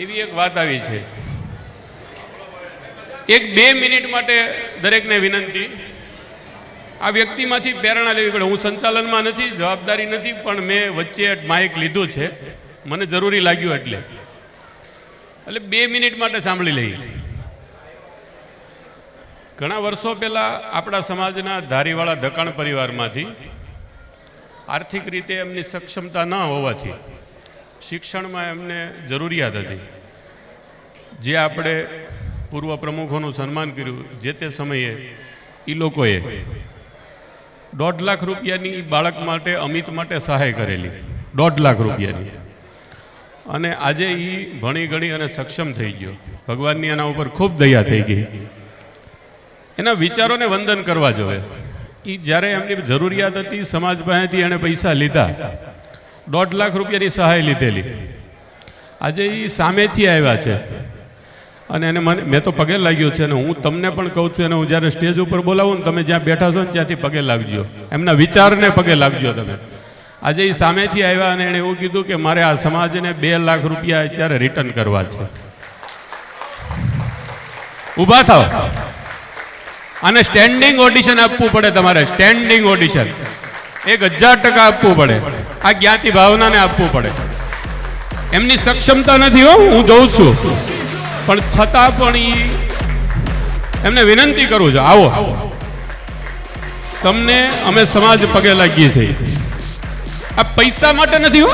એવી એક વાત આવી છે. એક 2 મિનિટ માટે દરેકને વિનંતી, આ વ્યક્તિમાંથી પ્રેરણા લેવી પડે. હું સંચાલનમાં નથી, જવાબદારી નથી, પણ મેં વચ્ચે માઇક લીધું છે, મને જરૂરી લાગ્યું એટલે 2 મિનિટ માટે સાંભળી લઈએ. ઘણા વર્ષો પહેલાં આપણા સમાજના ધારીવાળા ધકાણ પરિવારમાંથી આર્થિક રીતે એમની સક્ષમતા ન હોવાથી શિક્ષણમાં એમને જરૂરિયાત હતી. જે આપણે પૂર્વ પ્રમુખોનું સન્માન કર્યું, જે તે સમયે એ લોકોએ 1.5 લાખ રૂપિયાની બાળક માટે, અમિત માટે સહાય કરેલી, 1.5 લાખ રૂપિયાની. અને આજે એ ભણી ગણી અને સક્ષમ થઈ ગયો. ભગવાનની એના ઉપર ખૂબ દયા થઈ ગઈ. એના વિચારોને વંદન કરવા જોઈએ. એ જ્યારે એમની જરૂરિયાત હતી, સમાજ પાસેથી એણે પૈસા લીધા, 1.5 લાખ રૂપિયાની સહાય લીધેલી. આજે એ સામેથી આવ્યા છે અને એને મેં તો પગે લાગ્યો છે. અને હું તમને પણ કહું છું, એને હું જ્યારે સ્ટેજ ઉપર બોલાવું ને, તમે જ્યાં બેઠા છો ને ત્યાંથી પગે લાગજો, એમના વિચારને પગે લાગજો તમે. આજે એ સામેથી આવ્યા અને એણે એવું કીધું કે મારે આ સમાજને 2 લાખ રૂપિયા અત્યારે રિટર્ન કરવા છે. ઊભા થાવ. અને સ્ટેન્ડિંગ ઓડિશન આપવું પડે તમારે, સ્ટેન્ડિંગ ઓડિશન 1000% આપવું પડે. આ જ્ઞાતિ ભાવનાને આપવું પડે. એમની સક્ષમતા નથી હો, હું જોઉં છું, પણ છતાં પણ એમને વિનંતી કરું છું, આવો, તમને અમે સમાજ પગે લાગીએ છીએ. આ પૈસા માટે નથી હો,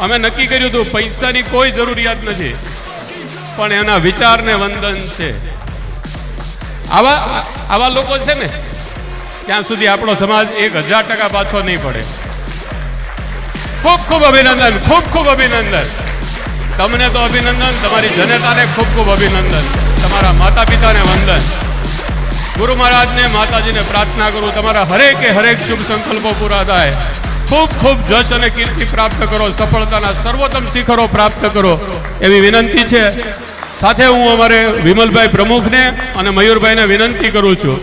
અમે નક્કી કર્યું હતું પૈસાની કોઈ જરૂરિયાત નથી, પણ એના વિચારને વંદન છે. આવા લોકો છે ને, ત્યાં સુધી આપણો સમાજ 1000% પાછો નહીં પડે. ખૂબ ખૂબ અભિનંદન, ખૂબ ખૂબ અભિનંદન. તમને તો અભિનંદન, તમારી જનતાને ખૂબ ખૂબ અભિનંદન, તમારા માતા પિતાને વંદન. ગુરુ મહારાજને, માતાજીને પ્રાર્થના કરું તમારા હરેક શુભ સંકલ્પો પૂરા થાય. ખૂબ ખૂબ જશ અને કીર્તિ પ્રાપ્ત કરો, સફળતાના સર્વોત્તમ શિખરો પ્રાપ્ત કરો એવી વિનંતી છે. સાથે હું અમારે વિમલભાઈ પ્રમુખને અને મયુરભાઈને વિનંતી કરું છું,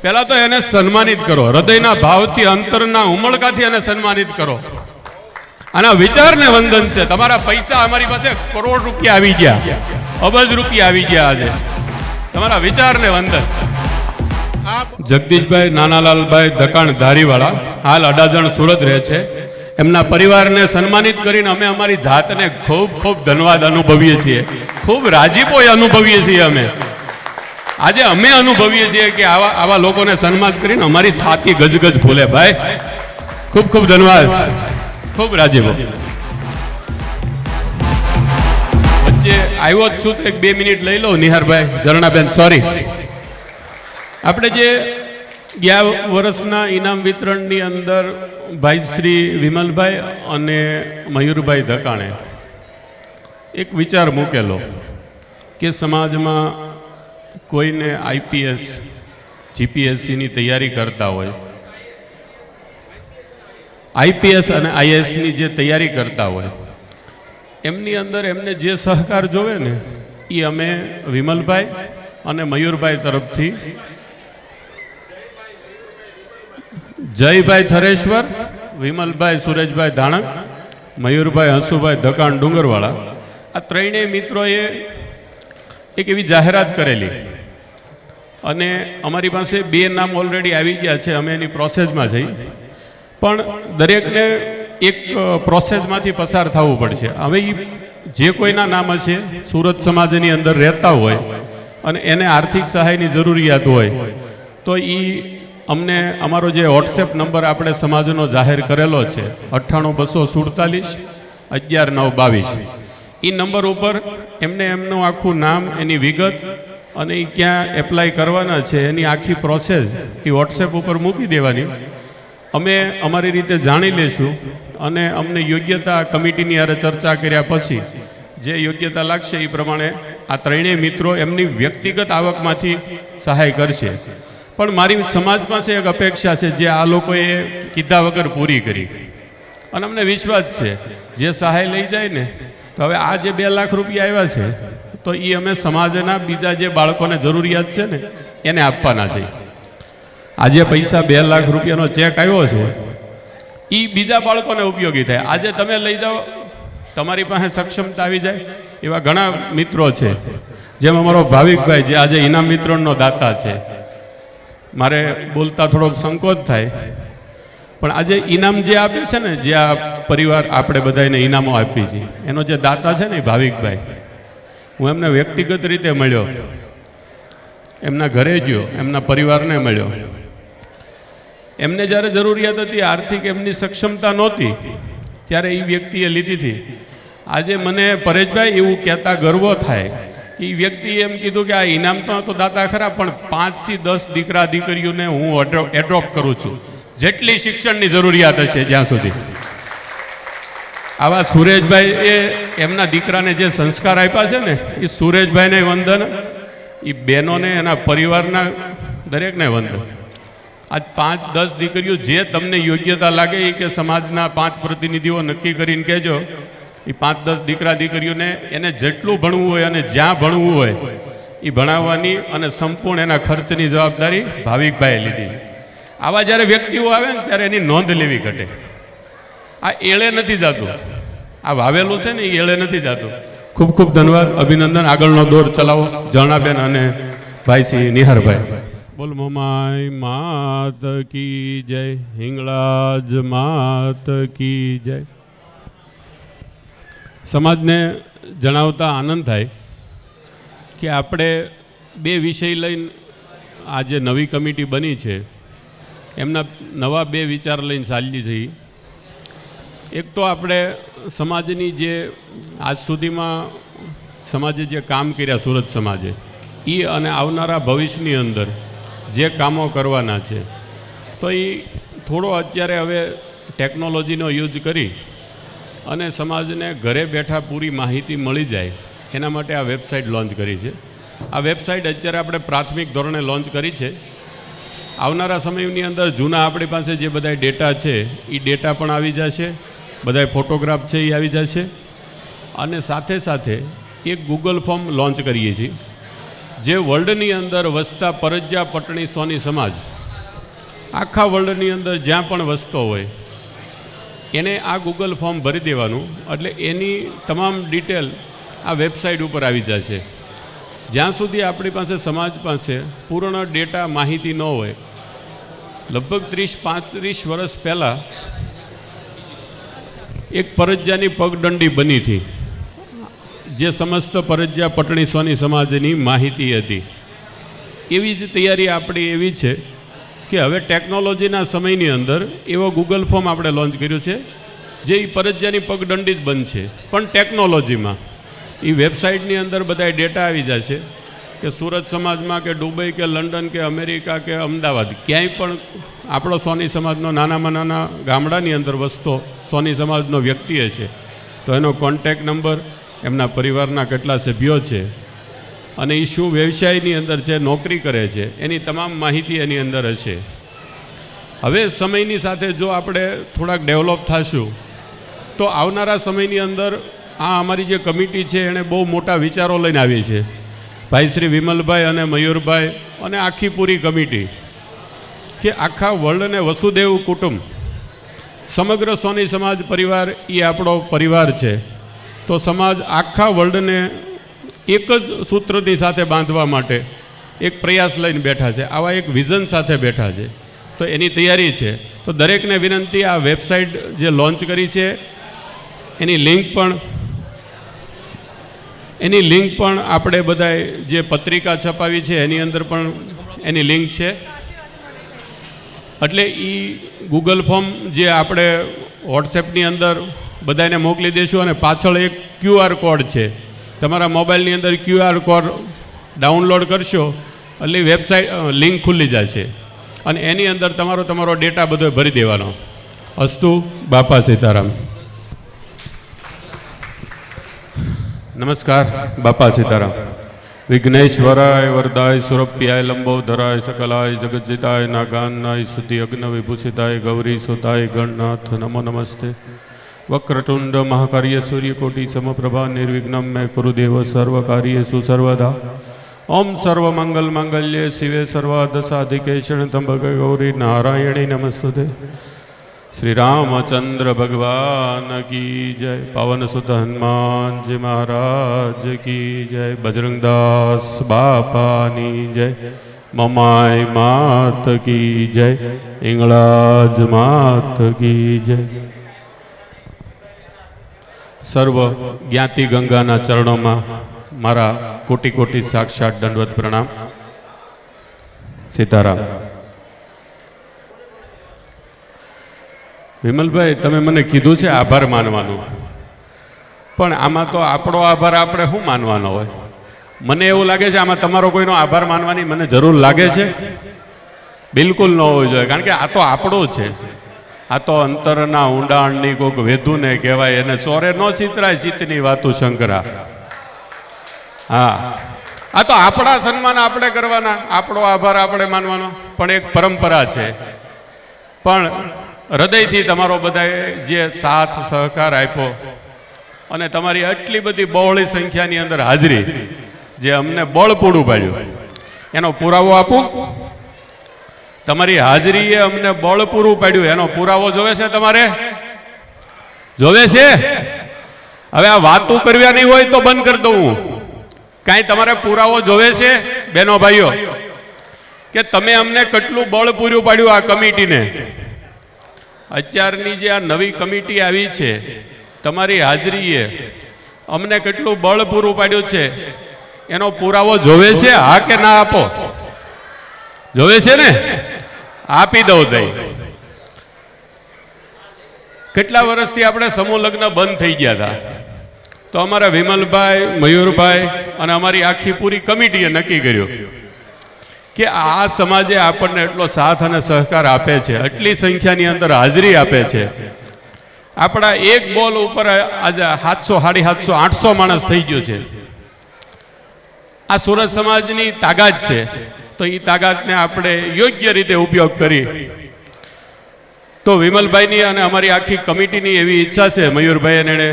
પહેલાં તો એને સન્માનિત કરો, હૃદયના ભાવથી, અંતરના ઉમળકાથી એને સન્માનિત કરો. આના વિચારને વંદન છે. તમારા પૈસા અમારી પાસે કરોડ રૂપિયા આવી ગયા, અબજ રૂપિયા આવી ગયા. આજે તમારા વિચારને વંદન. જગદીશભાઈ નાનાલાલભાઈ ધકાણ ધારીવાળા હાલ અડાજણ સુરત રહે છે. એમના પરિવારને સન્માનિત કરીને અમે અમારી જાતને ખૂબ ખૂબ ધન્યવાદ અનુભવીએ છીએ, ખૂબ રાજીપો અનુભવીએ છીએ. આજે અમે અનુભવીએ છીએ કે આવા લોકોને સન્માનિત કરીને અમારી છાતી ગજગજ ફૂલે. ભાઈ ખૂબ ખૂબ ધન્યવાદ, ખૂબ રાજીપો. વચ્ચે આવ્યો જ છું તો 2 મિનિટ લઈ લો. નિહારભાઈ, ઝરણાબેન, સોરી. આપણે જે ગયા વર્ષના ઇનામ વિતરણની અંદર ભાઈ શ્રી વિમલભાઈ અને મયુરભાઈ ધકાણે એક વિચાર મૂકેલો કે સમાજમાં કોઈને આઈપીએસ, જીપીએસસીની તૈયારી કરતા હોય, આઈપીએસ અને આઈએસની જે તૈયારી કરતા હોય, એમની અંદર એમને જે સહકાર જોવે ને એ અમે વિમલભાઈ અને મયુરભાઈ તરફથી જયભાઈ થરેશ્વર, વિમલભાઈ સુરેશભાઈ ધાણક, મયુરભાઈ હંસુભાઈ ધકાણ ડુંગરવાળા, આ ત્રણેય મિત્રોએ એક એવી જાહેરાત કરેલી અને અમારી પાસે 2 નામ ઓલરેડી આવી ગયા છે. અમે એની પ્રોસેસમાં જઈ, પણ દરેકને એક પ્રોસેસમાંથી પસાર થવું પડશે. હવે જે કોઈના નામ હશે, સુરત સમાજની અંદર રહેતા હોય અને એને આર્થિક સહાયની જરૂરિયાત હોય, તો એ અમને અમારો જે વોટ્સએપ નંબર આપણે સમાજનો જાહેર કરેલો છે 98247 11922, એ નંબર ઉપર એમને એમનું આખું નામ, એની વિગત અને એ ક્યાં એપ્લાય કરવાના છે એની આખી પ્રોસેસ એ વોટ્સએપ ઉપર મૂકી દેવાની. અમે અમારી રીતે જાણી લઈશું અને અમને યોગ્યતા કમિટીની હારે ચર્ચા કર્યા પછી જે યોગ્યતા લાગશે એ પ્રમાણે આ ત્રણેય મિત્રો એમની વ્યક્તિગત આવકમાંથી સહાય કરશે. પણ મારી સમાજ પાસે એક અપેક્ષા છે જે આ લોકોએ કીધા વગર પૂરી કરી, અને અમને વિશ્વાસ છે જે સહાય લઈ જાય ને, તો હવે આ જે 2 લાખ રૂપિયા આવ્યા છે તો એ અમે સમાજના બીજા જે બાળકોને જરૂરિયાત છે ને એને આપવાના છે. આજે પૈસા 2 લાખ રૂપિયાનો ચેક આવ્યો છે એ બીજા બાળકોને ઉપયોગી થાય. આજે તમે લઈ જાઓ, તમારી પાસે સક્ષમતા આવી જાય, એવા ઘણા મિત્રો છે, જેમ અમારો ભાવિકભાઈ જે આજે ઇનામ વિતરણનો દાતા છે. મારે બોલતા થોડોક સંકોચ થાય, પણ આજે ઇનામ જે આપે છે ને, જે આ પરિવાર આપણે બધાને ઇનામો આપી છે, એનો જે દાતા છે ને એ ભાવિકભાઈ, હું એમને વ્યક્તિગત રીતે મળ્યો, એમના ઘરે ગયો, એમના પરિવારને મળ્યો. એમને જ્યારે જરૂરિયાત હતી, આર્થિક એમની સક્ષમતા નહોતી, ત્યારે એ વ્યક્તિએ લીધી હતી. આજે મને પરેશભાઈ એવું કહેતા ગર્વ થાય કે એ વ્યક્તિએ એમ કીધું કે આ ઇનામ તો દાતા ખરા, પણ 5 થી 10 દીકરા દીકરીઓને હું એડોપ્ટ કરું છું, જેટલી શિક્ષણની જરૂરિયાત હશે જ્યાં સુધી. આવા સુરેશભાઈ એ એમના દીકરાને જે સંસ્કાર આપ્યા છે ને, એ સુરેશભાઈને વંદન, એ બહેનોને, એના પરિવારના દરેકને વંદન. આજ 5-10 દીકરીઓ જે તમને યોગ્યતા લાગે એ કે સમાજના 5 પ્રતિનિધિઓ નક્કી કરીને કહેજો. એ 5-10 દીકરા દીકરીઓને એને જેટલું ભણવું હોય અને જ્યાં ભણવું હોય એ ભણાવવાની અને સંપૂર્ણ એના ખર્ચની જવાબદારી ભાવિકભાઈએ લીધી. આવા જ્યારે વ્યક્તિઓ આવે ને ત્યારે એની નોંધ લેવી ઘટે. આ એળે નથી જતું, આ વાવેલું છે ને એ એળે નથી જતું. ખૂબ ખૂબ ધન્યવાદ, અભિનંદન. આગળનો દોર ચલાવો જણાબેન અને ભાઈ શ્રી નિહારભાઈ. બોલ મોમાઈ માત કી જય, હિંગળાજ માત કી જય. સમાજને જણાવતા આનંદ થાય કે આપણે 2 વિષય લઈને આ જે નવી કમિટી બની છે એમના નવા 2 વિચાર લઈને ચાલી થઈ. એક તો આપણે સમાજની જે આજ સુધીમાં સમાજે જે કામ કર્યા સુરત સમાજે, એ અને આવનારા ભવિષ્યની અંદર જે કામો કરવાના છે, તો એ થોડો અત્યારે હવે ટેકનોલોજીનો યુઝ કરી અને સમાજને ઘરે બેઠા પૂરી માહિતી મળી જાય એના માટે આ વેબસાઇટ લોન્ચ કરી છે. આ વેબસાઇટ અત્યારે આપણે પ્રાથમિક ધોરણે લોન્ચ કરી છે. આવનારા સમયની અંદર જૂના આપણી પાસે જે બધા ડેટા છે એ ડેટા પણ આવી જશે, બધા ફોટોગ્રાફ છે એ આવી જશે. અને સાથે સાથે એક ગૂગલ ફોર્મ લોન્ચ કરીએ છીએ, જે વર્લ્ડની અંદર વસતા પરજ્જા પટણી સોની સમાજ, આખા વર્લ્ડની અંદર જ્યાં પણ વસતો હોય એને આ ગૂગલ ફોર્મ ભરી દેવાનું, એટલે એની તમામ ડિટેલ આ વેબસાઇટ ઉપર આવી જશે. જ્યાં સુધી આપણી પાસે સમાજ પાસે પૂર્ણ ડેટા માહિતી ન હોય, લગભગ 30-35 વર્ષ પહેલાં એક પરજ્જાની પગદંડી બની હતી, જે સમસ્ત પરજ્જા પટણી સોની સમાજની માહિતી હતી. એવી જ તૈયારી આપણી એવી છે કે હવે ટેકનોલોજીના સમયની અંદર એવો ગૂગલ ફોર્મ આપણે લોન્ચ કર્યું છે, જે પરજ્જાની પગદંડી જ બનશે, પણ ટેકનોલોજીમાં. એ વેબસાઇટની અંદર બધા ડેટા આવી જશે કે સુરત સમાજમાં કે દુબઈ કે લંડન કે અમેરિકા કે અમદાવાદ ક્યાંય પણ આપણો સોની સમાજનો નાનામાં નાના ગામડાની અંદર વસતો સોની સમાજનો વ્યક્તિ હશે તો એનો કોન્ટેક નંબર, એમના પરિવારના કેટલા સભ્યો છે અને એ શું વ્યવસાયની અંદર છે, નોકરી કરે છે, એની તમામ માહિતી એની અંદર હશે. હવે સમયની સાથે જો આપણે થોડાક ડેવલપ થશું તો આવનારા સમયની અંદર આ અમારી જે કમિટી છે એણે બહુ મોટા વિચારો લઈને આવી છે. ભાઈ શ્રી વિમલભાઈ અને મયુરભાઈ અને આખી પૂરી કમિટી કે આખા વર્લ્ડને વસુદેવ કુટુંબ, સમગ્ર સોની સમાજ પરિવાર એ આપણો પરિવાર છે, તો સમાજ આખા વર્લ્ડને એક જ સૂત્રની સાથે બાંધવા માટે એક પ્રયાસ લઈને બેઠા છે, આવા એક વિઝન સાથે બેઠા છે. તો એની તૈયારી છે. તો દરેકને વિનંતી, આ વેબસાઇટ જે લોન્ચ કરી છે એની લિંક પણ આપણે બધાએ જે પત્રિકા છપાવી છે એની અંદર પણ એની લિંક છે. એટલે એ ગૂગલ ફોર્મ જે આપણે વોટ્સએપની અંદર બધાને મોકલી દઈશું અને પાછળ એક QR કોડ છે, તમારા મોબાઈલની અંદર QR કોડ ડાઉનલોડ કરશો એટલે વેબસાઇટ લિંક ખુલ્લી જશે અને એની અંદર તમારો ડેટા બધો ભરી દેવાનો. અસ્તુ. બાપા સીતારામ. નમસ્કાર. બાપા સીતારામ. વિઘ્નેશ્વરાય વરદાય સુરપ્યાય લંબોધરાય સકલાય જગતજીતાય નાગાનાય શુદ્ધિ અગ્ન વિભૂષિતાય ગૌરી સુતાય ગણનાથ નમો નમસ્તે. વક્રતુંડ મહાકાર્ય સૂર્યકોટિ સમપ્રભા નિર્વિઘ્નમ મે કુરુદેવ સર્વકાર્યેષુ સર્વદા. ઓમ સર્વમંગલ માંગલ્યે શિવે સર્વાર્થ સાધિકે શરણ્યત્ર્યંબકે ગૌરી નારાયણી નમસ્તુતે. श्री रामचंद्र भगवान की जय। पवन सुत हनुमान जी महाराज की जय। बजरंगदास बापानी जय। ममाय मात की जय। इंगलाज मात की जय। सर्व ज्ञाति गंगाना चरणों में मारा कोटि कोटि साक्षात दंडवत प्रणाम। सीताराम। विमल भाई तमे मने कीधुं छे आभार मानवानो, पण आमां तो आपणो आभार आपणे शुं मानवानो होय? मने एवुं लागे छे आमां तमारो कोईनो आभार मानवानी मने जरूर लागे छे? बिलकुल न होवो जोईए, कारण के आ तो आपणो छे। आ तो अंतरना ऊंडाणनी कोक वेधुने कहेवाय, एने सोरे न चितराय चितनी वातु शंकरा। हाँ, आ तो आपणा सन्मान आपणे करवाना, आपणो आभार आपणे मानवानो, पण एक परंपरा छे। पण हृदयथी तमारो बधाए जे साथ सहकार आप्यो अने तमारी आटली बधी बहोળી संख्यानी अंदर हाजरी जे अमने बळ पूरुं पाड्युं एनो पुरावो आपું। तमारी हाजरीए अमने बळ पूरुं पाड्युं एनो पुरावो जोवे छे? तमारे जोवे छे? हवे आ वातो करवानी होय तो बंद कर दઉં। काई तमारे पुरावो जोवे छे बेनो भाईओ के तमे अमने કેટલું બળ પૂરું પાડ્યું આ કમિટીને? અત્યારની જે આ નવી કમિટી આવી છે તમારી હાજરીએ અમને કેટલું બળ પૂરું પાડ્યું છે એનો પુરાવો જોવે છે? હા કે ના આપો? જોવે છે ને? આપી દઉં દઈ। કેટલા વર્ષથી આપણે સમૂહ લગ્ન બંધ થઈ ગયા હતા, તો અમારા વિમલભાઈ, મયુરભાઈ અને અમારી આખી પૂરી કમિટીએ નક્કી કર્યું કે આ સમાજે આપણને એટલો સાથ અને સહકાર આપે છે, આટલી સંખ્યાની અંદર હાજરી આપે છે, આપણા એક બોલ ઉપર આજે 700, 750, 800 માણસ થઈ ગયો છે। આ સુરત સમાજની તાકાત છે, તો એ તાકાતને આપણે યોગ્ય રીતે ઉપયોગ કરી તો વિમલભાઈની અને અમારી આખી કમિટીની એવી ઈચ્છા છે મયુરભાઈ અને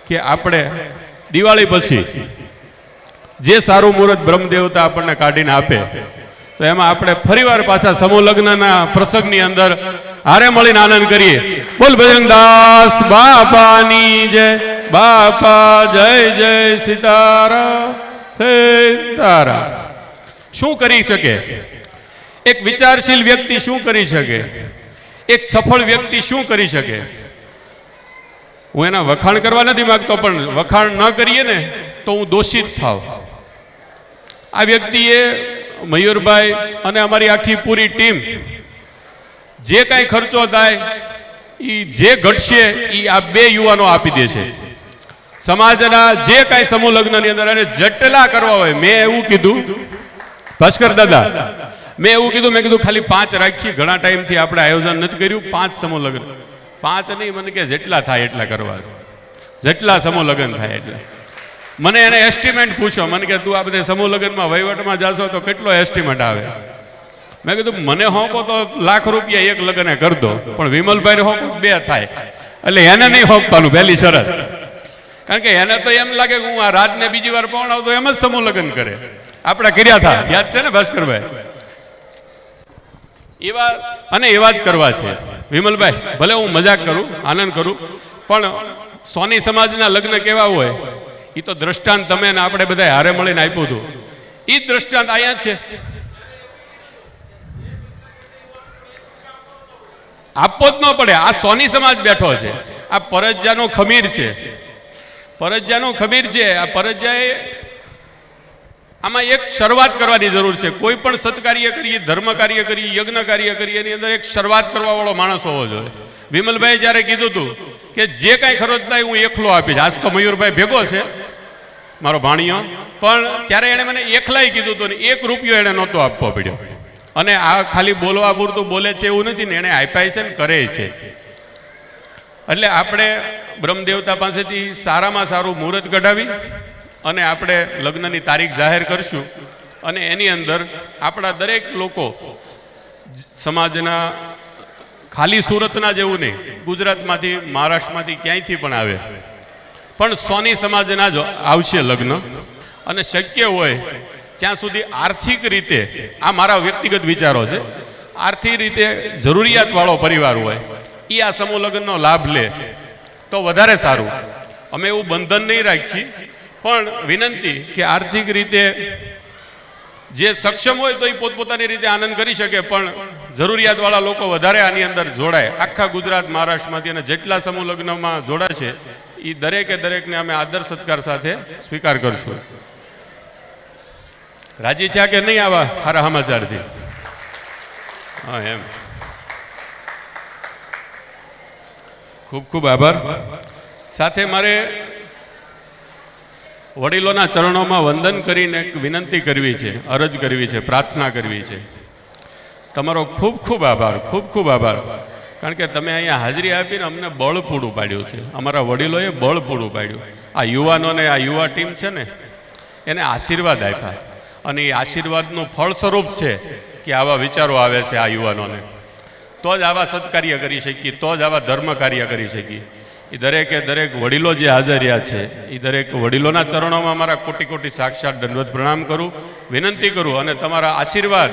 કે આપણે દિવાળી પછી જે સારું મુહૂર્ત બ્રહ્મદેવતા આપણને કાઢીને આપે તો એમાં આપણે ફરીવાર પાછા સમૂહ લગ્નના પ્રસંગની અંદર હારે મળીને આનંદ કરીએ। બોલ બજરંગદાસ બાપાની જય। બાપા જય જય સીતારામ સીતારામ। શું કરી શકે એક વિચારશીલ વ્યક્તિ? શું કરી શકે એક સફળ વ્યક્તિ? શું કરી શકે? હું એના વખાણ કરવા નથી માંગતો, પણ વખાણ ન કરીએ ને તો હું દોષિત થાવ। આ વ્યક્તિએ મયુરભાઈ અને અમારી આખી પૂરી ટીમ જે કાંઈ ખર્ચો થાય એ જે ઘટશે એ આ બે યુવાનો આપી દેશે। સમાજના જે કાંઈ સમૂહ લગ્નની અંદર અને જટલા કરવા હોય, મેં એવું કીધું ભાસ્કર દાદા, મેં એવું કીધું, મેં કીધું ખાલી 5 રાખીએ, ઘણા ટાઈમથી આપણે આયોજન નથી કર્યું, 5 સમૂહ લગ્ન, 5 નહીં, મને કે જેટલા થાય એટલા કરવા, જેટલા સમૂહ લગ્ન થાય એટલા। મને એને એસ્ટિમેટ પૂછ્યો, મને કે તું આ બધે સમૂહ લગ્નમાં વહીવટમાં જાશો તો કેટલો એસ્ટિમેટ આવે? મેં કીધું મને હોંપો તો લાખ રૂપિયા એક લગ્ને કરી દો, પણ વિમલભાઈને હોંપો 2 થાય, એટલે એને નહીં હોંપવાનું, પહેલી શરત। કારણ કે એને તો એમ લાગે કે હું આ રાતને બીજી વાર પહોંચાડું તો એમ જ સમૂહ લગ્ન કરે। આપણે કર્યા હતા, યાદ છે ને ભાસ્કરભાઈ? એવા અને એવા જ કરવા છે વિમલભાઈ। ભલે હું મજાક કરું, આનંદ કરું, પણ સોની સમાજના લગ્ન કેવા હોય એ તો દ્રષ્ટાંત તમે ને આપણે બધા હારે મળીને આપ્યું હતું, એ દ્રષ્ટાંત અહીંયા છે। આપવો જ ન પડે, આ સોની સમાજ બેઠો છે, આ પરજ્જાનો ખમીર છે, પરજ્જાનો ખમીર છે। આ પરજ્જાએ આમાં એક શરૂઆત કરવાની જરૂર છે। કોઈ પણ સત્કાર્ય કરીએ, ધર્મ કાર્ય કરીએ, યજ્ઞ કાર્ય કરીએ, એની અંદર એક શરૂઆત કરવા વાળો માણસ હોવો જોઈએ। વિમલભાઈ જ્યારે કીધું હતું કે જે કાંઈ ખર્ચ થાય હું એકલો આપીશ, આજ તો મયુરભાઈ ભેગો છે મારો ભાણિયો, પણ ત્યારે એણે મને એકલાય કીધું હતું ને 1 રૂપિયો એણે નહોતો આપવો પડ્યો। અને આ ખાલી બોલવા પૂરતું બોલે છે એવું નથી ને, એણે આપ્યા છે ને કરે છે। એટલે આપણે બ્રહ્મદેવતા પાસેથી સારામાં સારું મુહૂર્ત કઢાવી અને આપણે લગ્નની તારીખ જાહેર કરશું અને એની અંદર આપણા દરેક લોકો સમાજના, ખાલી સુરતના જેવું નહીં, ગુજરાતમાંથી, મહારાષ્ટ્રમાંથી, ક્યાંયથી પણ આવે, પણ સોની સમાજના જ આવશે લગ્ન। અને શક્ય હોય ત્યાં સુધી આર્થિક રીતે, આ મારા વ્યક્તિગત વિચારો છે, આર્થિક રીતે જરૂરિયાતવાળો પરિવાર હોય એ આ સમૂહ લગ્નનો લાભ લે તો વધારે સારું. અમે એવું બંધન નહીં રાખી, પણ વિનંતી કે આર્થિક રીતે જે સક્ષમ હોય તો એ પોતપોતાની રીતે આનંદ કરી શકે, પણ જરૂરિયાતવાળા લોકો વધારે આની અંદર જોડાય. આખા ગુજરાત મહારાષ્ટ્રમાંથી અને જેટલા સમૂહ લગ્નમાં જોડાશે એ દરેકે દરેકને અમે આદર સત્કાર સાથે સ્વીકાર કરશું. રાજી છે કે નહીં આવા સારા સમાચારથી? હા, એમ. ખૂબ ખૂબ આભાર. સાથે મારે વડીલોના ચરણોમાં વંદન કરીને એક વિનંતી કરવી છે, અરજ કરવી છે, પ્રાર્થના કરવી છે. તમારો ખૂબ ખૂબ આભાર, ખૂબ ખૂબ આભાર. કારણ કે તમે અહીંયા હાજરી આપીને અમને બળ પૂરું પાડ્યું છે. અમારા વડીલોએ બળ પૂરું પાડ્યું. આ યુવાનોને, આ યુવા ટીમ છે ને, એને આશીર્વાદ આપ્યા, અને એ આશીર્વાદનું ફળ સ્વરૂપ છે કે આવા વિચારો આવે છે આ યુવાનોને. તો જ આવા સત્કાર્ય કરી શકીએ, તો જ આવા ધર્મ કાર્ય કરી શકીએ. એ દરેકે દરેક વડીલો જે હાજર રહ્યા છે એ દરેક વડીલોના ચરણોમાં મારા કોટી કોટી સાક્ષાત દંડવત પ્રણામ કરું, વિનંતી કરું, અને તમારા આશીર્વાદ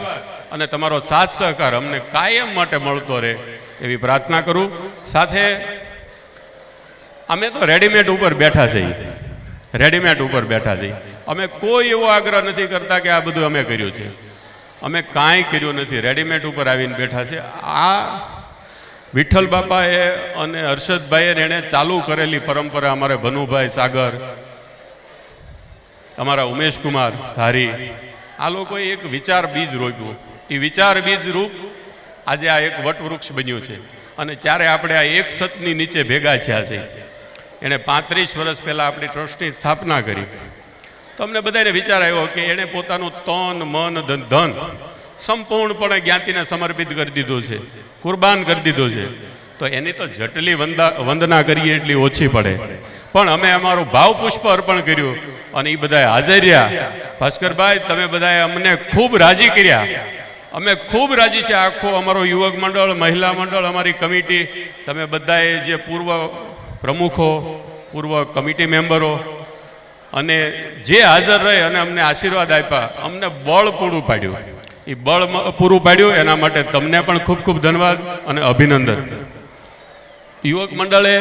અને તમારો સાથ સહકાર અમને કાયમ માટે મળતો રહે એવી પ્રાર્થના કરું. સાથે અમે તો રેડીમેડ ઉપર બેઠા છીએ, રેડીમેડ ઉપર બેઠા છીએ. અમે કોઈ એવો આગ્રહ નથી કરતા કે આ બધું અમે કર્યું છે. અમે કાંઈ કર્યું નથી, રેડીમેડ ઉપર આવીને બેઠા છે. આ વિઠ્ઠલ બાપાએ અને હર્ષદભાઈએ એણે ચાલુ કરેલી પરંપરા, અમારે ભનુભાઈ સાગર, તમારા ઉમેશકુમાર ધારી, આ લોકોએ એક વિચાર બીજ રોપ્યું. એ વિચાર બીજ રૂપ આજે આ એક વટવૃક્ષ બન્યું છે. અને ત્યારે આપણે આ એક સતની નીચે ભેગા થયા છે. એણે 35 વર્ષ પહેલાં આપણી ટ્રસ્ટની સ્થાપના કરી. તો અમને બધાને વિચાર આવ્યો કે એણે પોતાનું તન, મન, ધન સંપૂર્ણપણે જ્ઞાતિને સમર્પિત કરી દીધું છે, કુરબાન કરી દીધું છે. તો એની તો જટલી વંદના કરીએ એટલી ઓછી પડે. પણ અમે અમારું ભાવ પુષ્પ અર્પણ કર્યું અને એ બધાએ હાજર રહ્યા. ભાસ્કરભાઈ, તમે બધાએ અમને ખૂબ રાજી કર્યા. અમે ખૂબ રાજી છે. આખો અમારો યુવક મંડળ, મહિલા મંડળ, અમારી કમિટી, તમે બધાએ જે પૂર્વ પ્રમુખો, પૂર્વ કમિટી મેમ્બરો અને જે હાજર રહી અને અમને આશીર્વાદ આપ્યા, અમને બળ પૂરું પાડ્યું. એ બળ પૂરું પાડ્યું એના માટે તમને પણ ખૂબ ખૂબ ધન્યવાદ અને અભિનંદન. યુવક મંડળે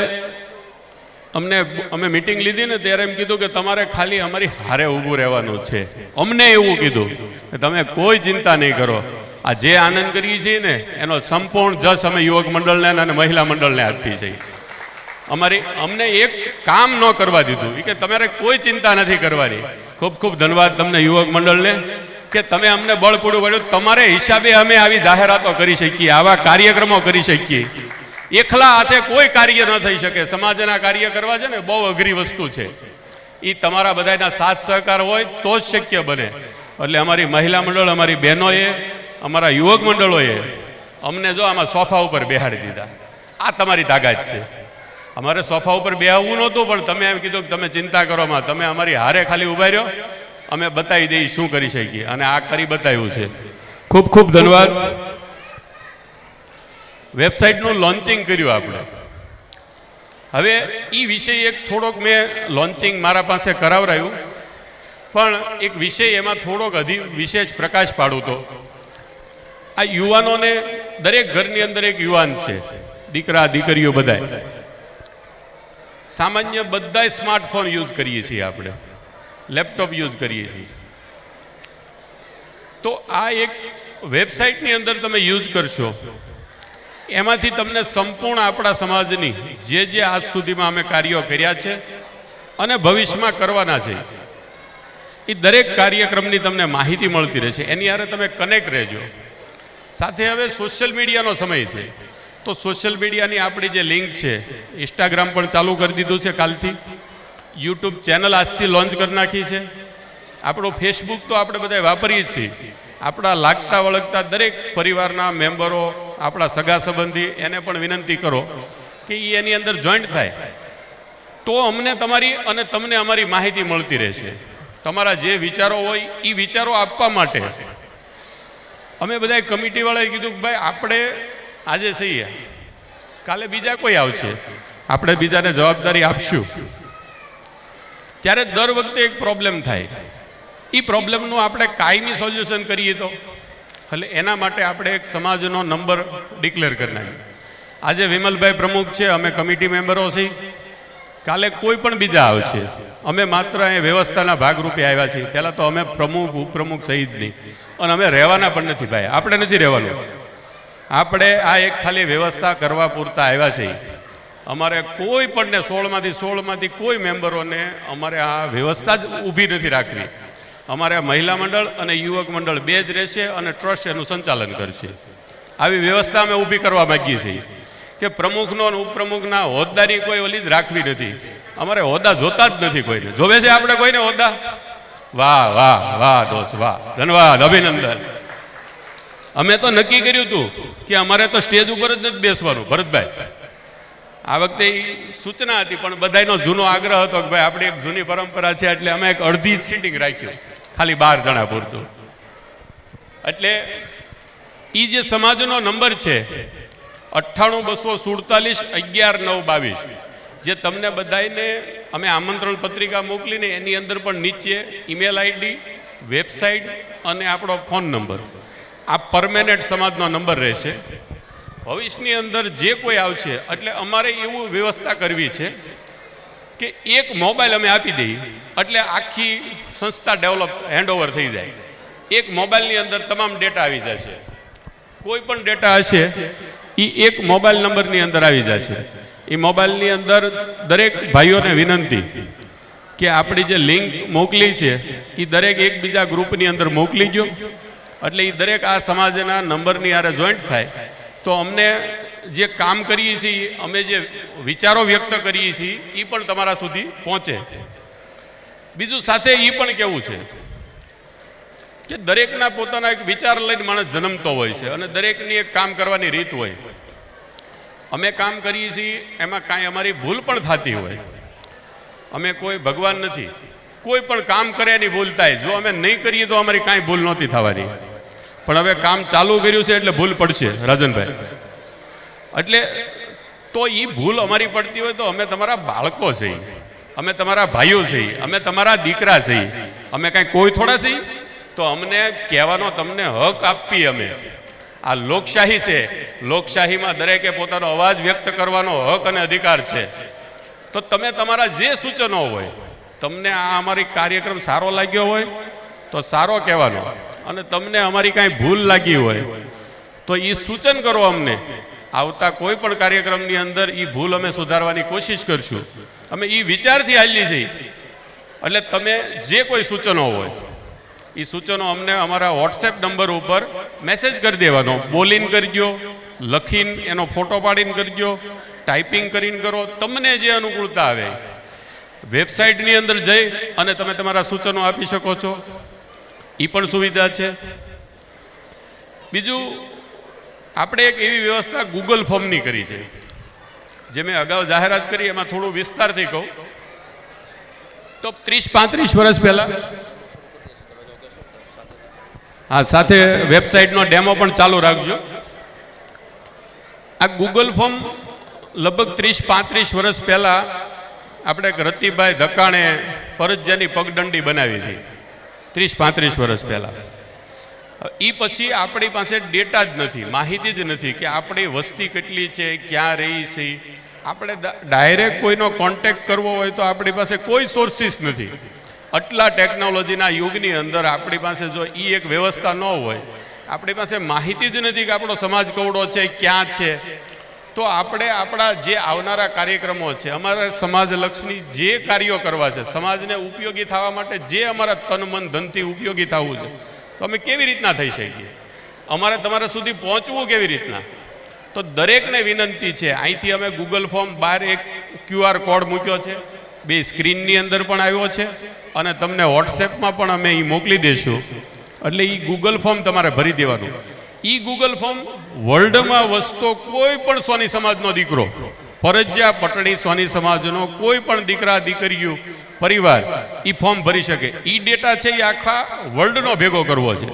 અમે મિટિંગ લીધી ને ત્યારે એમ કીધું કે તમારે ખાલી અમારી હારે ઊભું રહેવાનું છે. અમને એવું કીધું કે તમે કોઈ ચિંતા નહીં કરો, આ જે આનંદ કરીએ છીએ ને એનો સંપૂર્ણ જશ અમે યુવક મંડળને અને મહિલા મંડળને આપીએ છીએ. અમને એક કામ ન કરવા દીધું, કે તમારે કોઈ ચિંતા નથી કરવાની. ખૂબ ખૂબ ધન્યવાદ તમને યુવક મંડળને કે તમે અમને બળ પૂરું પાડ્યું. તમારે હિસાબે અમે આવી જાહેરાતો કરી શકીએ, આવા કાર્યક્રમો કરી શકીએ. એકલા હાથે કોઈ કાર્ય ન થઈ શકે. સમાજના કાર્ય કરવા છે ને બહુ અઘરી વસ્તુ છે. એ તમારા બધાના સાથ સહકાર હોય તો જ શક્ય બને. એટલે અમારી મહિલા મંડળ, અમારી બહેનોએ, અમારા યુવક મંડળોએ અમને જો આમાં સોફા ઉપર બેહાડી દીધા. આ તમારી તાકાત છે. અમારે સોફા ઉપર બેહવું નહોતું, પણ તમે એમ કીધું કે તમે ચિંતા કરોમાં, તમે અમારી હારે ખાલી ઉભા રહ્યો, અમે બતાવી દઈએ શું કરી શકીએ, અને આ કરી બતાવ્યું છે. ખૂબ ખૂબ ધન્યવાદ. વેબસાઇટનું લોન્ચિંગ કર્યું આપણે. હવે એ વિષય એક થોડોક મેં લોન્ચિંગ મારા પાસે કરાવરાયું, પણ એક વિષય એમાં થોડોક વિશેષ પ્રકાશ પાડું તો આ યુવાનોને, દરેક ઘરની અંદર એક યુવાન છે, દીકરા દીકરીઓ બધાય. સામાન્ય બધાય સ્માર્ટફોન યુઝ કરીએ છીએ, આપણે લેપટોપ યુઝ કરીએ છીએ. તો આ એક વેબસાઇટની અંદર તમે યુઝ કરશો, એમાંથી તમને સંપૂર્ણ આપણા સમાજની જે આજ સુધીમાં અમે કાર્યો કર્યા છે અને ભવિષ્યમાં કરવાના છે એ દરેક કાર્યક્રમની તમને માહિતી મળતી રહેશે. એની હારે તમે કનેક્ટ રહેજો. સાથે હવે સોશિયલ મીડિયાનો સમય છે, તો સોશિયલ મીડિયાની આપણી જે લિંક છે, ઇન્સ્ટાગ્રામ પણ ચાલુ કરી દીધું છે કાલથી, યુટ્યુબ ચેનલ આજથી લોન્ચ કરી નાખી છે. આપણો ફેસબુક તો આપણે બધા વાપરીએ છીએ. આપણા લાગતા વળગતા દરેક પરિવારના મેમ્બરો, આપણા સગા સંબંધી, એને પણ વિનંતી કરો કે એની અંદર જોઈન્ટ થાય, તો અમને તમારી અને તમને અમારી માહિતી મળતી રહેશે. તમારા જે વિચારો હોય એ વિચારો આપવા માટે અમે બધા કમિટીવાળાએ કીધું કે ભાઈ આપણે આજે છીએ, કાલે બીજા કોઈ આવશે, આપણે બીજાને જવાબદારી આપશું. ત્યારે દર વખતે એક પ્રોબ્લેમ થાય. એ પ્રોબ્લેમનું આપણે કાયમી સોલ્યુશન કરીએ તો, એટલે એના માટે આપણે એક સમાજનો નંબર ડિક્લેર કરી નાખ્યો. આજે વિમલભાઈ પ્રમુખ છે, અમે કમિટી મેમ્બરો છીએ, કાલે કોઈ પણ બીજા આવશે, અમે માત્ર અહીં વ્યવસ્થાના ભાગરૂપે આવ્યા છીએ. પહેલાં તો અમે પ્રમુખ ઉપપ્રમુખ સહિત નહીં, અને અમે રહેવાના પણ નથી ભાઈ, આપણે નથી રહેવાનું. આપણે આ એક ખાલી વ્યવસ્થા કરવા પૂરતા આવ્યા છીએ. અમારે કોઈ પણને 16માંથી કોઈ મેમ્બરોને અમારે આ વ્યવસ્થા જ ઊભી નથી રાખવી. અમારે મહિલા મંડળ અને યુવક મંડળ બે જ રહેશે અને ટ્રસ્ટ એનું સંચાલન કરશે. આવી વ્યવસ્થા અમે ઊભી કરવા માગીએ છીએ કે પ્રમુખનો અને ઉપપ્રમુખના હોદ્દાની કોઈ ઓલી જ રાખવી નથી. અમારે હોદ્દા જોતા જ નથી કોઈને. જોવે છે આપણે કોઈને હોદ્દા? વાહ વાહ વાહ દોસ્ત વાહ, ધન્યવાદ, અભિનંદન. અમે તો નક્કી કર્યું હતું કે અમારે તો સ્ટેજ ઉપર જ નથી બેસવાનું. ભરતભાઈ, આ વખતે સૂચના હતી, પણ બધાનો જૂનો આગ્રહ હતો કે ભાઈ આપણી એક જૂની પરંપરા છે એટલે અમે એક અડધી સીટિંગ રાખ્યું, ખાલી 12 જણા પૂરતું. એટલે એ જે સમાજનો નંબર છે 9824411922, જે તમને બધાને અમે આમંત્રણ પત્રિકા મોકલીને એની અંદર પણ નીચે ઈમેલ આઈડી, વેબસાઇટ અને આપણો ફોન નંબર, આ પરમેનન્ટ સમાજનો નંબર રહેશે. ભવિષ્યની અંદર જે કોઈ આવશે એટલે અમારે એવું વ્યવસ્થા કરવી છે કે એક મોબાઈલ અમે આપી દઈએ એટલે આખી સંસ્થા ડેવલપ હેન્ડઓવર થઈ જાય. એક મોબાઈલની અંદર તમામ ડેટા આવી જશે. કોઈ પણ ડેટા હશે એ એક મોબાઈલ નંબરની અંદર આવી જશે. એ મોબાઈલની અંદર દરેક ભાઈઓને વિનંતી કે આપણી જે લિંક મોકલી છે એ દરેક એકબીજા ગ્રુપની અંદર મોકલી દો, એટલે એ દરેક આ સમાજના નંબરની આરે જોઈન્ટ થાય તો અમને જે કામ કરીએ છીએ, અમે જે વિચારો વ્યક્ત કરીએ છીએ એ પણ તમારા સુધી પહોંચે. બીજું સાથે એ પણ કહેવું છે કે દરેકના પોતાના એક વિચાર લઈને માણસ જન્મતો હોય છે અને દરેકની એક કામ કરવાની રીત હોય. અમે કામ કરીએ છીએ એમાં કાંઈ અમારી ભૂલ પણ થતી હોય. અમે કોઈ ભગવાન નથી, કોઈ પણ કામ કરે એની ભૂલ થાય. જો અમે નહીં કરીએ તો અમારી કાંઈ ભૂલ નહોતી થવાની, પણ હવે કામ ચાલુ કર્યું છે એટલે ભૂલ પડશે રાજનભાઈ. એટલે તો એ ભૂલ અમારી પડતી હોય તો અમે તમારા બાળકો છીએ, અમે તમારા ભાઈઓ છીએ, અમે તમારા દીકરા છીએ, અમે કાંઈ કોઈ થોડા છીએ. તો અમને કહેવાનો તમને હક આપી. અમે આ લોકશાહી છે, લોકશાહીમાં દરેકે પોતાનો અવાજ વ્યક્ત કરવાનો હક અને અધિકાર છે. તો તમે તમારા જે સૂચનો હોય, તમને આ અમારી કાર્યક્રમ સારો લાગ્યો હોય તો સારો કહેવાનો, અને તમને અમારી કાંઈ ભૂલ લાગી હોય તો એ સૂચન કરો અમને. આવતા કોઈ પણ કાર્યક્રમની અંદર એ ભૂલ અમે સુધારવાની કોશિશ કરશું. અમે એ વિચારથી હાલી છીએ. એટલે તમે જે કોઈ સૂચનો હોય એ સૂચનો અમને અમારા વોટ્સએપ નંબર ઉપર મેસેજ કરી દેવાનો. બોલીને કરજો, લખીને એનો ફોટો પાડીને કરજો, ટાઈપિંગ કરીને કરો, તમને જે અનુકૂળતા આવે. વેબસાઇટની અંદર જઈ અને તમે તમારા સૂચનો આપી શકો છો, એ પણ સુવિધા છે. બીજું, આપણે એક એવી વ્યવસ્થા ગૂગલ ફોર્મની કરી છે, જે મેં અગાઉ જાહેરાત કરી. એમાં થોડું વિસ્તારથી કહું તો 30-35 વર્ષ પહેલાં, હા સાથે વેબસાઇટનો ડેમો પણ ચાલુ રાખજો. આ ગૂગલ ફોર્મ લગભગ 30-35 વર્ષ પહેલાં આપણે રતિભાઈ ધકાણે પરજ્જાની પગદંડી બનાવી હતી, 30-35 વર્ષ પહેલાં. એ પછી આપણી પાસે ડેટા જ નથી, માહિતી જ નથી કે આપણી વસ્તી કેટલી છે, ક્યાં રહી છે. આપણે ડાયરેક્ટ કોઈનો કોન્ટેક્ટ કરવો હોય તો આપણી પાસે કોઈ સોર્સિસ નથી. આટલા ટેકનોલોજીના યુગની અંદર આપણી પાસે જો એ એક વ્યવસ્થા ન હોય, આપણી પાસે માહિતી જ નથી કે આપણો સમાજ કવડો છે, ક્યાં છે, તો આપણે આપણા જે આવનારા કાર્યક્રમો છે, અમારા સમાજલક્ષી જે કાર્યો કરવા છે, સમાજને ઉપયોગી થવા માટે જે અમારા તન મન ધનથી ઉપયોગી થવું છે, તો અમે કેવી રીતના થઈ શકીએ? અમારે તમારા સુધી પહોંચવું કેવી રીતના? તો દરેકને વિનંતી છે, અહીંથી અમે ગૂગલ ફોર્મ બહાર એક QR કોડ મૂક્યો છે, 2 સ્ક્રીનની અંદર પણ આવ્યો છે, અને તમને વોટ્સએપમાં પણ અમે એ મોકલી દઈશું. એટલે એ ગૂગલ ફોર્મ તમારે ભરી દેવાનું. એ ગૂગલ ફોર્મ વર્લ્ડમાં વસતો કોઈ પણ સોની સમાજનો દીકરો, ફરજિયા પટણી સોની સમાજનો કોઈ પણ દીકરા દીકરીઓ પરિવાર એ ફોર્મ ભરી શકે. એ ડેટા છે એ આખા વર્લ્ડનો ભેગો કરવો છે.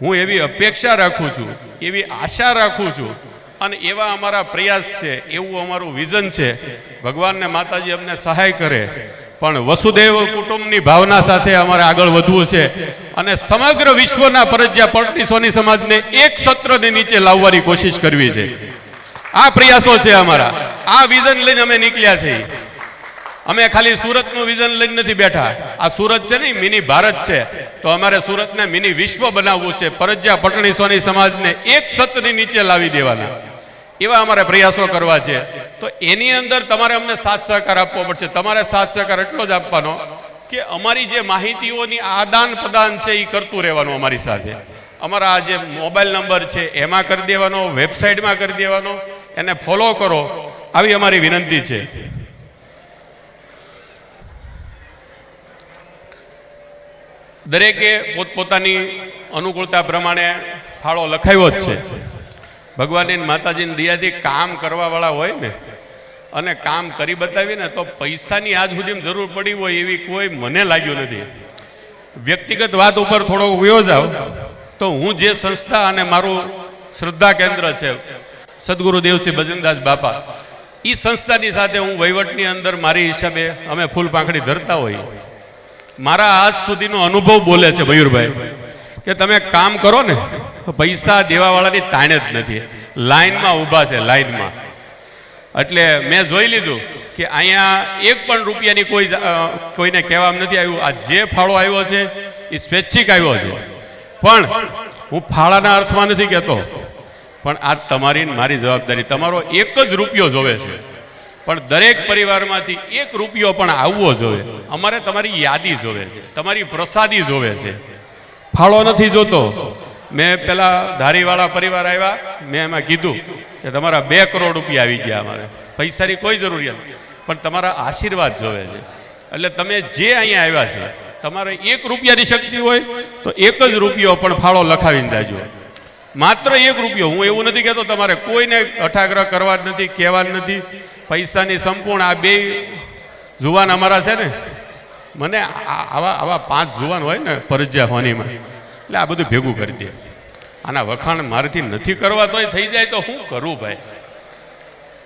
હું એવી અપેક્ષા રાખું છું, એવી આશા રાખું છું, અને એવા અમારા પ્રયાસ છે, એવું અમારું વિઝન છે. ભગવાનને માતાજી અમને સહાય કરે, પણ વસુદેવ કુટુંબની ભાવના સાથે અમારે આગળ વધવું છે અને સમગ્ર વિશ્વના ફરજિયા પટણી સોની સમાજને એક છત્રની નીચે લાવવાની કોશિશ કરવી છે. આ પ્રયાસો છે અમારા, આ વિઝન લઈને અમે નીકળ્યા છીએ. અમે ખાલી સુરતનું વિઝન લઈને નથી બેઠા. આ સુરત છે ને મિની ભારત છે, તો અમારે સુરતને મિની વિશ્વ બનાવવું છે. પરજ્યા પટણી સોની સમાજને એક છતની નીચે લાવી દેવાના, એવા અમારે પ્રયાસો કરવા છે. તો એની અંદર તમારે અમને સાથ સહકાર આપવો પડશે. તમારે સાથ સહકાર એટલો જ આપવાનો કે અમારી જે માહિતીઓની આદાન પ્રદાન છે એ કરતું રહેવાનું અમારી સાથે. અમારા આ જે મોબાઈલ નંબર છે એમાં કરી દેવાનો, વેબસાઇટમાં કરી દેવાનો, એને ફોલો કરો, આવી અમારી વિનંતી છે. દરેકે પોતપોતાની અનુકૂળતા પ્રમાણે ફાળો લખાવ્યો જ છે. ભગવાનની માતાજીની દયાથી કામ કરવાવાળા હોય ને અને કામ કરી બતાવીને તો પૈસાની આજ સુધી જરૂર પડી હોય એવી કોઈ મને લાગ્યું નથી. વ્યક્તિગત વાત ઉપર થોડો વયો જાવ તો હું જે સંસ્થા અને મારું શ્રદ્ધા કેન્દ્ર છે સદગુરુ દેવસિંહ ભજનદાસ બાપા, એ સંસ્થાની સાથે હું વહીવટની અંદર મારી હિસાબે અમે ફૂલ પાંખડી ધરતા હોઈએ. મારા આજ સુધીનો અનુભવ બોલે છે મયુરભાઈ કે તમે કામ કરો ને પૈસા દેવાવાળાની તાણ જ નથી. લાઈનમાં ઊભા છે, લાઈનમાં. એટલે મેં જોઈ લીધું કે અહીંયા એક પણ રૂપિયાની કોઈને કહેવામાં નથી આવ્યું. આ જે ફાળો આવ્યો છે એ સ્વૈચ્છિક આવ્યો છે, પણ હું ફાળાના અર્થમાં નથી કહેતો. પણ આ તમારી મારી જવાબદારી. તમારો એક જ રૂપિયો જોવે છે, પણ દરેક પરિવારમાંથી એક રૂપિયો પણ આવવો જોઈએ. અમારે તમારી યાદી જોવે છે, તમારી પ્રસાદી જોવે છે, ફાળો નથી જોતો. મેં પેલા ધારીવાળા પરિવાર આવ્યા, મેં એમાં કીધું કે તમારા 2 કરોડ રૂપિયા આવી ગયા, અમારે પૈસાની કોઈ જરૂરિયાત, પણ તમારા આશીર્વાદ જોવે છે. એટલે તમે જે અહીંયા આવ્યા છે, તમારે 1 રૂપિયાની શક્તિ હોય તો 1 જ રૂપિયો પણ ફાળો લખાવીને જાજો. માત્ર 1 રૂપિયો. હું એવું નથી કહેતો તમારે કોઈને અઠાગ્રહ કરવા જ નથી, કહેવા જ નથી. પૈસાની સંપૂર્ણ આ 2 જુવાન અમારા છે ને, મને આવા 5 જુવાન હોય ને પરજ્યા હોનીમાં, એટલે આ બધું ભેગું કરી દે. આના વખાણ મારાથી નથી કરવા તોય થઈ જાય તો હું કરું ભાઈ?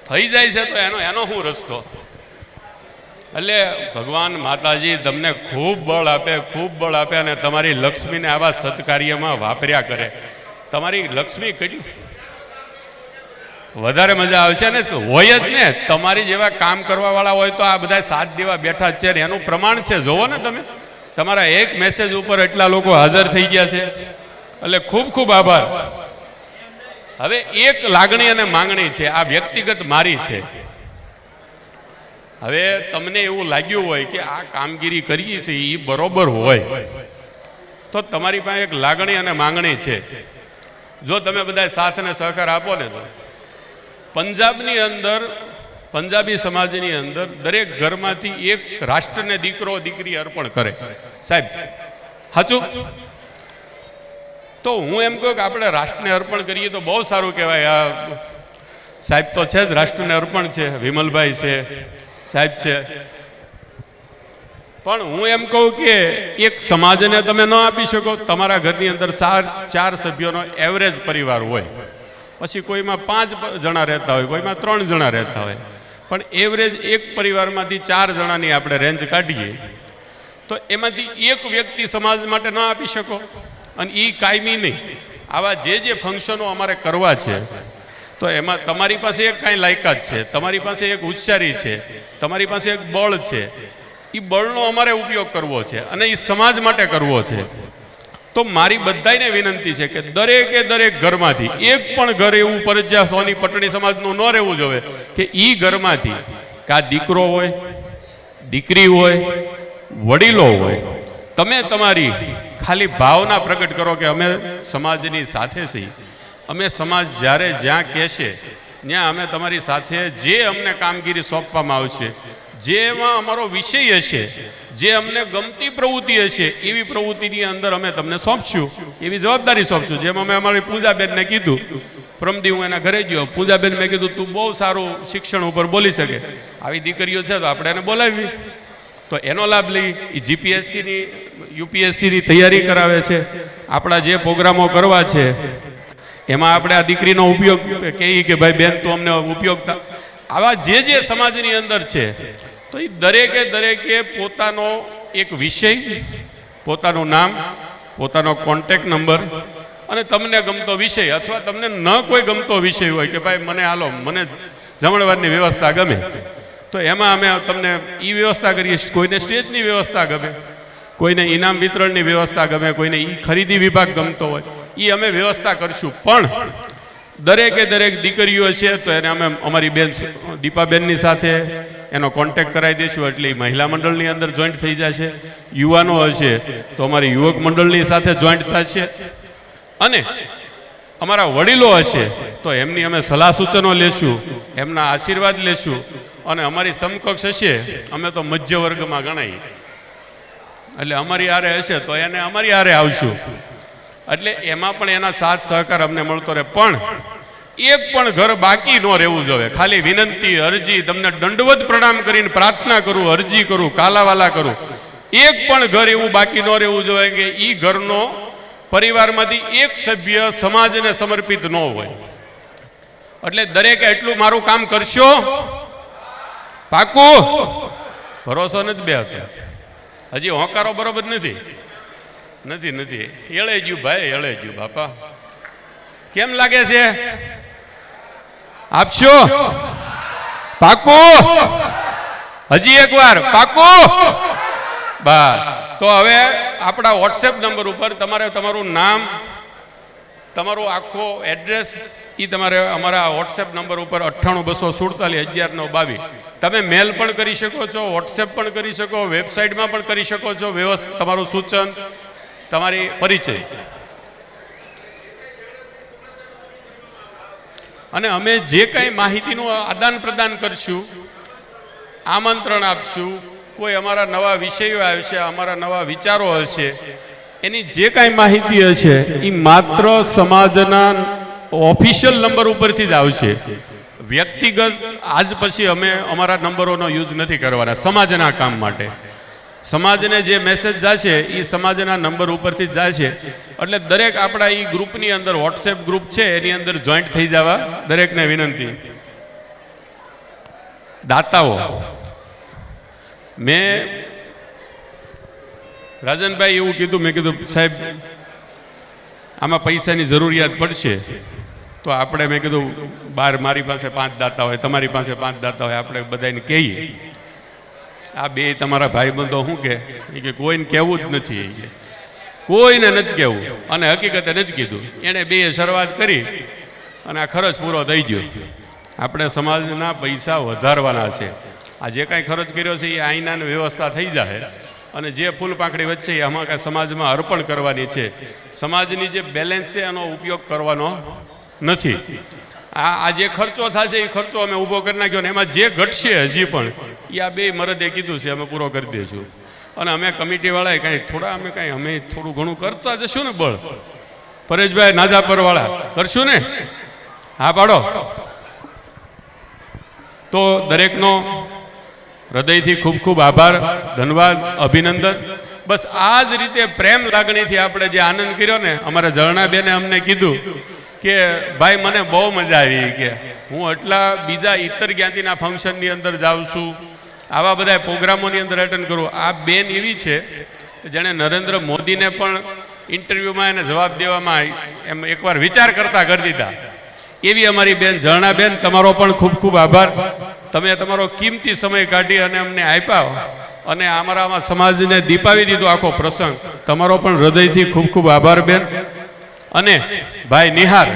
થઈ જાય છે તો એનો શું રસ્તો? એટલે ભગવાન માતાજી તમને ખૂબ બળ આપે, ખૂબ બળ આપે, અને તમારી લક્ષ્મીને આવા સત્કાર્યમાં વાપર્યા કરે. તમારી લક્ષ્મી કેટલી વધારે મજા આવશે ને, હોય જ ને. તમારી જેવા કામ કરવા વાળા હોય તો આ બધા સાથ દેવા બેઠા છે, એનું પ્રમાણ છે. જોવો ને તમે, તમારા એક મેસેજ ઉપર એટલા લોકો હાજર થઈ ગયા છે. એટલે ખૂબ ખૂબ આભાર. હવે એક લાગણી અને માંગણી છે, આ વ્યક્તિગત મારી છે. હવે તમને એવું લાગ્યું હોય કે આ કામગીરી કરીએ છીએ એ બરોબર હોય તો તમારી પાસે એક લાગણી અને માંગણી છે. જો તમે બધા સાથ અને સહકાર આપો ને તો પંજાબની અંદર, પંજાબી સમાજની અંદર દરેક ઘરમાંથી એક રાષ્ટ્રને દીકરો દીકરી અર્પણ કરે. સાહેબ સાચું? તો હું એમ કહું કે આપણે રાષ્ટ્રને અર્પણ કરીએ તો બહુ સારું કહેવાય. આ સાહેબ તો છે જ, રાષ્ટ્રને અર્પણ છે, વિમલભાઈ છે, સાહેબ છે. પણ હું એમ કહું કે એક સમાજને તમે ન આપી શકો. તમારા ઘરની અંદર 4 સભ્યોનો એવરેજ પરિવાર હોય, પછી કોઈમાં 5 જણા રહેતા હોય, કોઈમાં 3 જણા રહેતા હોય, પણ એવરેજ એક પરિવારમાંથી 4 જણાની આપણે રેન્જ કાઢીએ તો એમાંથી એક વ્યક્તિ સમાજ માટે ન આપી શકો. અને એ કાયમી નહીં. આવા જે ફંક્શનો અમારે કરવા છે તો એમાં તમારી પાસે એક કાંઈ લાયકાત છે, તમારી પાસે એક હોશિયારી છે, તમારી પાસે એક બળ છે. એ બળનો અમારે ઉપયોગ કરવો છે અને એ સમાજ માટે કરવો છે. તો મારી બધાને વિનંતી છે કે દરેક ઘરમાંથી એક પણ ઘર એવું પરજ્યા સોની પટણી સમાજનું ન રહેવું જોઈએ કે એ ઘરમાંથી કા દીકરો હોય, દીકરી હોય, વડીલો હોય, તમે તમારી ખાલી ભાવના પ્રગટ કરો કે અમે સમાજની સાથે છીએ. અમે સમાજ જ્યારે જ્યાં કહેશે ત્યાં અમે તમારી સાથે, જે અમને કામગીરી સોંપવામાં આવશે, જેમાં અમારો વિષય હશે, જે અમને ગમતી પ્રવૃત્તિ હશે, એવી પ્રવૃત્તિની અંદર અમે તમને સોંપશું, એવી જવાબદારી સોંપશું. જેમ અમે અમારી પૂજાબેનને કીધું, પ્રમદી હું એના ઘરે ગયો, પૂજાબેન મેં કીધું તું બહુ સારું શિક્ષણ ઉપર બોલી શકે, આવી દીકરીઓ છે તો આપણે એને બોલાવી, તો એનો લાભ લઈ. એ જીપીએસસીની યુપીએસસીની તૈયારી કરાવે છે. આપણા જે પ્રોગ્રામો કરવા છે એમાં આપણે આ દીકરીનો ઉપયોગ કહીએ કે ભાઈ બેન તું અમને ઉપયોગતા. આવા જે સમાજની અંદર છે તો એ દરેકે પોતાનો એક વિષય, પોતાનું નામ, પોતાનો કોન્ટેક્ટ નંબર અને તમને ગમતો વિષય અથવા તમને ન કોઈ ગમતો વિષય હોય કે ભાઈ મને હાલો મને જમણવારની વ્યવસ્થા ગમે, તો એમાં અમે તમને એ વ્યવસ્થા કરીએ. કોઈને સ્ટેજની વ્યવસ્થા ગમે, કોઈને ઇનામ વિતરણની વ્યવસ્થા ગમે, કોઈને એ ખરીદી વિભાગ ગમતો હોય, એ અમે વ્યવસ્થા કરશું. પણ દરેકે દરેક દીકરીઓ છે તો એને અમે અમારી બેન દીપાબેનની સાથે એનો કોન્ટેક્ટ કરાવી દઈશું, એટલે એ મહિલા મંડળની અંદર જોઈન્ટ થઈ જશે. યુવાનો હશે તો અમારી યુવક મંડળની સાથે જોઈન્ટ થશે. અને અમારા વડીલો હશે તો એમની અમે સલાહ સૂચનો લેશું, એમના આશીર્વાદ લેશું. અને અમારી સમકક્ષ હશે, અમે તો મધ્ય વર્ગમાં ગણાય, એટલે અમારી આરે હશે તો એને અમારી આરે આવશું. એટલે એમાં પણ એના સાથ સહકાર અમને મળતો રહે. પણ એક પણ ઘર બાકી ન રહેવું જોઈએ. ખાલી વિનંતી, અરજી, તમને દંડવત પ્રણામ કરીને પ્રાર્થના કરું, અરજી કરું, કાલાવાલા કરું, એક પણ ઘર એવું બાકી ન રહેવું જોઈએ કે એ ઘરનો પરિવારમાંથી એક સભ્ય સમાજને સમર્પિત ન હોય. એટલે દરેકે એટલું મારું કામ કરશો, પાકું? ભરોસો નથી બે હતો, હજી હોંકારો બરોબર નથી. એળે ગયું ભાઈ, એળે ગયું બાપા. કેમ લાગે છે? આપશો? પાકું? હજી એક વાર પાકું? બસ. તો હવે આપણા વોટ્સએપ નંબર ઉપર તમારે તમારું નામ, તમારું આખો એડ્રેસ એ તમારે અમારા વોટ્સએપ નંબર ઉપર 9824471122 તમે મેલ પણ કરી શકો છો, વોટ્સએપ પણ કરી શકો, વેબસાઇટમાં પણ કરી શકો છો. તમારું સૂચન, તમારી પરિચય, અને અમે જે કાંઈ માહિતીનું આદાન પ્રદાન કરશું, આમંત્રણ આપશું, કોઈ અમારા નવા વિષયો આવશે, અમારા નવા વિચારો હશે, એની જે કાંઈ માહિતી હશે એ માત્ર સમાજના ઓફિશિયલ નંબર ઉપરથી જ આવશે. વ્યક્તિગત આજ પછી અમે અમારા નંબરોનો યુઝ નથી કરવાના. સમાજના કામ માટે સમાજને જે મેસેજ જશે એ સમાજના નંબર ઉપરથી જ જશે. એટલે દરેક આપણા એ ગ્રુપની અંદર, વોટ્સએપ ગ્રુપ છે એની અંદર જોઈન્ટ થઈ જવા દરેકને વિનંતી. દાતાઓ, મેં રાજનભાઈ એવું કીધું, મેં કીધું સાહેબ આમાં પૈસાની જરૂરિયાત પડશે તો આપણે, મેં કીધું બાર મારી પાસે 5 દાતા હોય, તમારી પાસે 5 દાતા હોય, આપણે બધાને કહીએ. આ બે તમારા ભાઈબંધો શું કે કોઈને કહેવું જ નથી, કોઈને નથી કહેવું, અને હકીકતે નથી કીધું. એણે બે શરૂઆત કરી અને આ ખર્ચ પૂરો થઈ ગયો. આપણે સમાજના પૈસા વધારવાના છે. આ જે કાંઈ ખર્ચ કર્યો છે એ આઈનાની વ્યવસ્થા થઈ જાય, અને જે ફૂલ પાંખડી વચ્ચે એ આમાં કાંઈ સમાજમાં અર્પણ કરવાની છે. સમાજની જે બેલેન્સ છે એનો ઉપયોગ કરવાનો નથી. આ જે ખર્ચો થશે એ ખર્ચો અમે ઊભો કરી નાખ્યો, ને એમાં જે ઘટશે હજી પણ એ આ બે મરદે કીધું છે અમે પૂરો કરી દઈશું. અને અમે કમિટીવાળાએ કાંઈ થોડા અમે થોડું ઘણું કરતા જશું ને. બળ પરેશભાઈ નાજાપરવાળા કરશું ને? હા પાડો. તો દરેકનો હૃદયથી ખૂબ ખૂબ આભાર, ધન્યવાદ, અભિનંદન. બસ આ જ રીતે પ્રેમ લાગણીથી આપણે જે આનંદ કર્યો ને, અમારા ઝરણાબેને અમને કીધું કે ભાઈ મને બહુ મજા આવી, કે હું એટલા બીજા ઇતર જ્ઞાતિના ફંક્શનની અંદર જાઉં છું, આવા બધા પ્રોગ્રામોની અંદર એટેન્ડ કરું. આ બેન એવી છે જેણે નરેન્દ્ર મોદીને પણ ઇન્ટરવ્યૂમાં એને જવાબ દેવામાં એમ એકવાર વિચાર કરતા કરી દીધા. એવી અમારી બેન ઝરણાબેન, તમારો પણ ખૂબ ખૂબ આભાર. તમે તમારો કિંમતી સમય કાઢી અને અમને આપ્યા અને અમારામાં સમાજને દીપાવી દીધો આખો પ્રસંગ. તમારો પણ હૃદયથી ખૂબ ખૂબ આભાર બેન. અને ભાઈ નિહાર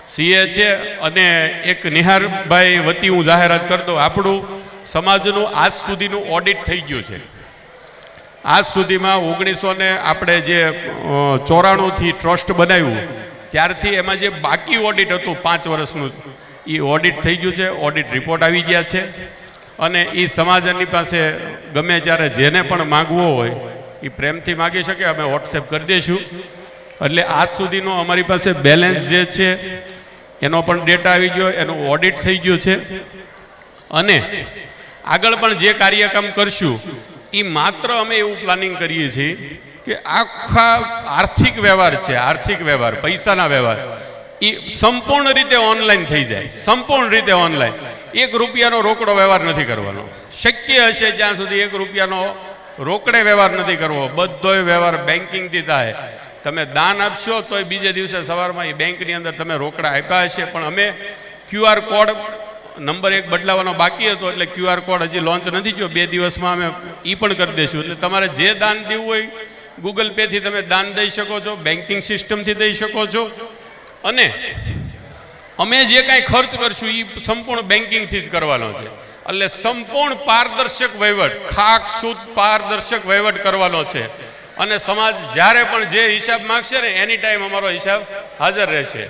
સીએ છે, અને એક નિહારભાઈ વતી હું જાહેરાત કરતો, આપણું સમાજનું આજ સુધીનું ઓડિટ થઈ ગયું છે. આજ સુધીમાં 1900 આપણે જે 94થી ટ્રસ્ટ બનાવ્યું ત્યારથી એમાં જે બાકી ઓડિટ હતું 5 વર્ષનું, એ ઓડિટ થઈ ગયું છે. ઓડિટ રિપોર્ટ આવી ગયા છે, અને એ સમાજની પાસે ગમે ત્યારે જેને પણ માગવો હોય એ પ્રેમથી માગી શકે. અમે વોટ્સએપ કરી દઈશું. એટલે આજ સુધીનો અમારી પાસે બેલેન્સ જે છે એનો પણ ડેટા આવી ગયો, એનું ઓડિટ થઈ ગયું છે. અને આગળ પણ જે કાર્યક્રમ કરશું એ માત્ર અમે એવું પ્લાનિંગ કરીએ છીએ કે આખા આર્થિક વ્યવહાર છે, આર્થિક વ્યવહાર, પૈસાના વ્યવહાર એ સંપૂર્ણ રીતે ઓનલાઈન થઈ જાય. સંપૂર્ણ રીતે ઓનલાઈન. 1 રૂપિયાનો રોકડો વ્યવહાર નથી કરવાનો. શક્ય હશે જ્યાં સુધી 1 રૂપિયાનો રોકડે વ્યવહાર નથી કરવો. બધો વ્યવહાર બેન્કિંગથી થાય. તમે દાન આપશો તોય બીજે દિવસે સવારમાં એ બેંકની અંદર તમે રોકડા આપ્યા હશે, પણ અમે QR કોડ નંબર 1 બદલાવાનો બાકી હતો એટલે QR કોડ હજી લોન્ચ નથી થયો, 2 દિવસમાં અમે એ પણ કરી દઈશું. એટલે તમારે જે દાન દેવું હોય ગૂગલ પેથી તમે દાન દઈ શકો છો, બેન્કિંગ સિસ્ટમથી દઈ શકો છો, અને અમે જે કાંઈ ખર્ચ કરશું એ સંપૂર્ણ બેન્કિંગથી જ કરવાનો છે. એટલે સંપૂર્ણ પારદર્શક વહીવટ, ખાક શુદ્ધ પારદર્શક વહીવટ કરવાનો છે. અને સમાજ જ્યારે પણ જે હિસાબ માગશે ને એની ટાઈમ અમારો હિસાબ હાજર રહેશે.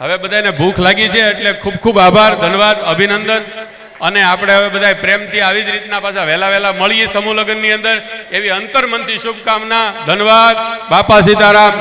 હવે બધાને ભૂખ લાગી છે એટલે ખૂબ ખૂબ આભાર, ધન્યવાદ, અભિનંદન. અને આપણે હવે બધા પ્રેમથી આવી જ રીતના પાછા વહેલા મળીએ સમૂહ લગ્નની અંદર, એવી અંતરમનથી શુભકામના. ધન્યવાદ. બાપા સીતારામ.